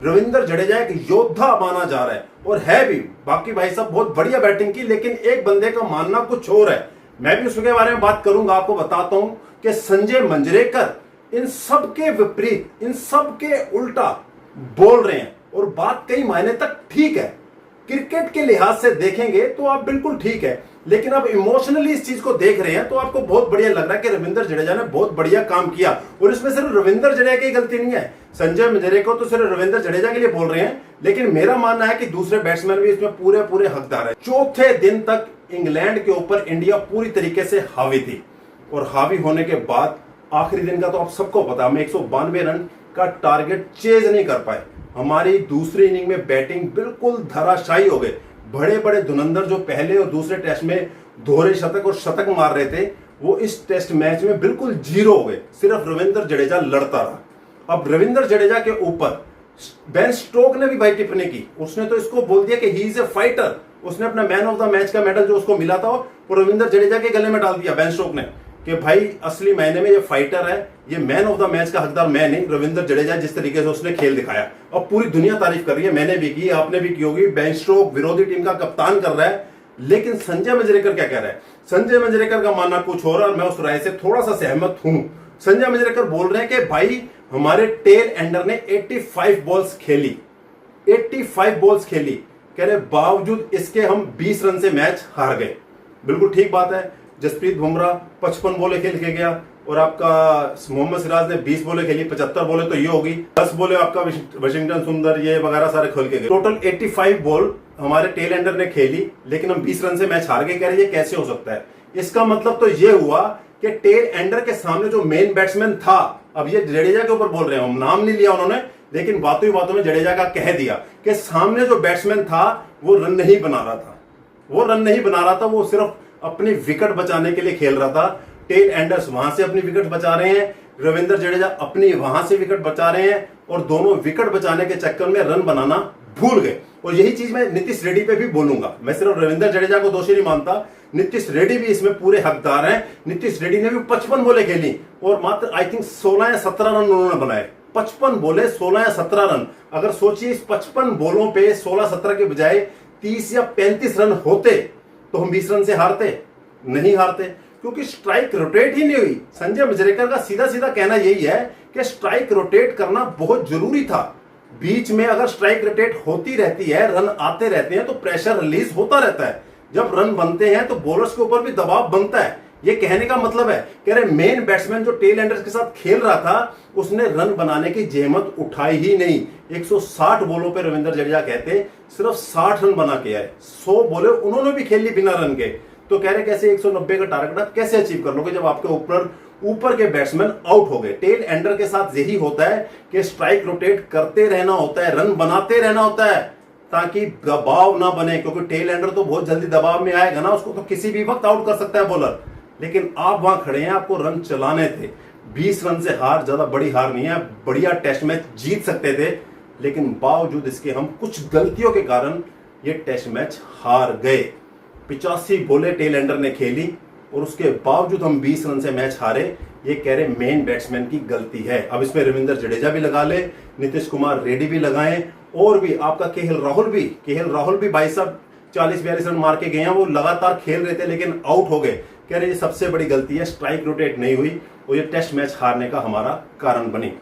रविंद्र जडेजा एक योद्धा माना जा रहा है और है भी। बाकी भाई साहब बहुत बढ़िया बैटिंग की, लेकिन एक बंदे का मानना कुछ और है। मैं भी उसके बारे में बात करूंगा, आपको बताता हूं कि संजय मंजरेकर इन सब के विपरीत, इन सब के उल्टा बोल रहे हैं और बात कई मायने तक ठीक है। क्रिकेट के लिहाज से देखेंगे तो आप बिल्कुल ठीक है, लेकिन अब इमोशनली इस चीज को देख रहे हैं तो आपको बहुत बढ़िया लग रहा है कि रविंद्र जडेजा ने बहुत बढ़िया काम किया। और इसमें सिर्फ रविंद्र जडेजा की गलती नहीं है, संजय मंजरेकर तो सिर्फ रविंद्र जडेजा के लिए बोल रहे हैं, लेकिन मेरा मानना है कि दूसरे बैट्समैन भी इसमें पूरे पूरे हकदार है। चौथे दिन तक इंग्लैंड के ऊपर इंडिया पूरी तरीके से हावी थी और हावी होने के बाद आखिरी दिन का तो आप सबको पता, हम 192 रन का टारगेट चेज नहीं कर पाए। हमारी दूसरी इनिंग में बैटिंग बिल्कुल धराशायी हो गए। बड़े बड़े धुरंधर जो पहले और दूसरे टेस्ट में दोहरे शतक और शतक मार रहे थे, वो इस टेस्ट मैच में बिल्कुल जीरो हो गए। सिर्फ रविंद्र जडेजा लड़ता रहा। अब रविंद्र जडेजा के ऊपर बेन स्टोक ने भी भाई टिप्पणी की। उसने तो इसको बोल दिया कि ही इज ए फाइटर। उसने अपना मैन ऑफ द मैच का मेडल जो उसको मिला था वो रविंद्र जडेजा के गले में डाल दिया बेन स्टोक ने, कि भाई असली मायने में ये फाइटर है, ये मैन ऑफ द मैच का हकदार मैं नहीं, रविंद्र जडेजा। जिस तरीके से उसने खेल दिखाया, अब पूरी दुनिया तारीफ कर रही है, मैंने भी की, आपने भी की होगी। बेन स्टोक विरोधी टीम का कप्तान कर रहा है, लेकिन संजय मंजरेकर क्या कह रहा है? संजय मंजरेकर का मानना कुछ और, मैं उस राय से थोड़ा सा सहमत हूं। संजय मंजरेकर बोल रहे हैं कि भाई हमारे टेल एंडर ने 85 बॉल्स खेली, 85 बॉल्स खेली, कह रहे बावजूद इसके हम 20 रन से मैच हार गए। बिल्कुल ठीक बात है। जसप्रीत बुमराह 55 बॉलें खेल के गया और आपका मोहम्मद सिराज ने 20 बॉलें खेली, 75 बॉलें तो ये होगी, 10 बॉलें आपका वाशिंगटन सुंदर ये वगैरह सारे खेल के गए। टोटल 85 बॉल हमारे टेल एंडर ने खेली, लेकिन हम 20 रन से मैच हार गए। कह रहे ये कैसे हो सकता है? इसका मतलब तो ये हुआ कि टेल एंडर के सामने जो मेन बैट्समैन था, अब ये जडेजा के ऊपर बोल रहे हैं, नाम नहीं लिया उन्होंने, लेकिन बातों ही बातों में जडेजा का कह दिया कि सामने जो बैट्समैन था वो रन नहीं बना रहा था, वो रन नहीं बना रहा था, वो सिर्फ अपनी विकेट बचाने के लिए खेल रहा था। टेल एंडर्स वहां से अपनी विकेट बचा रहे हैं, रविंद्र जडेजा अपनी वहां से विकेट बचा रहे हैं, और दोनों विकेट बचाने के चक्कर में रन बनाना भूल गए। और यही चीज मैं नीतीश रेड्डी पे भी बोलूंगा। मैं सिर्फ रविंद्र जडेजा को दोषी नहीं मानता, नीतीश रेड्डी भी इसमें पूरे हकदार हैं। नीतीश रेड्डी ने भी 55 बॉलें खेली और मात्र आई थिंक 16 या 17 रन उन्होंने बनाए। 55 बॉले 16 या 17 रन। अगर सोचिए इस 55 बॉलों पे 16-17 के बजाय 30 या 35 रन होते तो हम 20 रन से हारते? नहीं हारते, क्योंकि स्ट्राइक रोटेट ही नहीं हुई। संजय मंजरेकर का सीधा सीधा कहना यही है कि स्ट्राइक रोटेट करना बहुत जरूरी था। बीच में अगर स्ट्राइक रोटेट होती रहती है, रन आते रहते हैं, तो प्रेशर रिलीज होता रहता है। जब रन बनते हैं तो बॉलर्स के ऊपर भी दबाव बनता है। ये कहने का मतलब है, कह रहे मेन बैट्समैन जो टेल एंडर्स के साथ खेल रहा था, उसने रन बनाने की जहमत उठाई ही नहीं। 160 बॉलों पे रविंद्र जडेजा कहते सिर्फ 60 रन बना के आए। 100 बॉलें उन्होंने भी खेल ली बिना रन के। तो कह रहे कैसे 190 का टारगेट आप कैसे अचीव कर लोगे जब आपके ऊपर के बैट्समैन आउट हो गए? टेल एंडर के साथ यही होता है कि स्ट्राइक रोटेट करते रहना होता है, रन बनाते रहना होता है, ताकि दबाव ना बने। क्योंकि टेल एंडर तो बहुत जल्दी दबाव में आएगा ना, उसको तो किसी भी वक्त आउट कर सकता है बॉलर। लेकिन आप वहां खड़े हैं, आपको रन चलाने थे। 20 रन से हार ज्यादा बड़ी हार नहीं है, बढ़िया टेस्ट मैच जीत सकते थे, लेकिन बावजूद इसके हम कुछ गलतियों के कारण ये टेस्ट मैच हार गए। 85 बॉलें टेल एंडर ने खेली और उसके बावजूद हम 20 रन से मैच हारे। ये कह रहे मेन बैट्समैन की गलती है। अब इसमें रविंद्र जडेजा भी लगा ले, नीतीश कुमार रेड्डी भी लगाएं, और भी आपका केएल राहुल भी भाई साहब 40-42 रन मार के गए हैं। वो लगातार खेल रहे थे लेकिन आउट हो गए। कह रहे ये सबसे बड़ी गलती है, स्ट्राइक रोटेट नहीं हुई और ये टेस्ट मैच हारने का हमारा कारण बनी।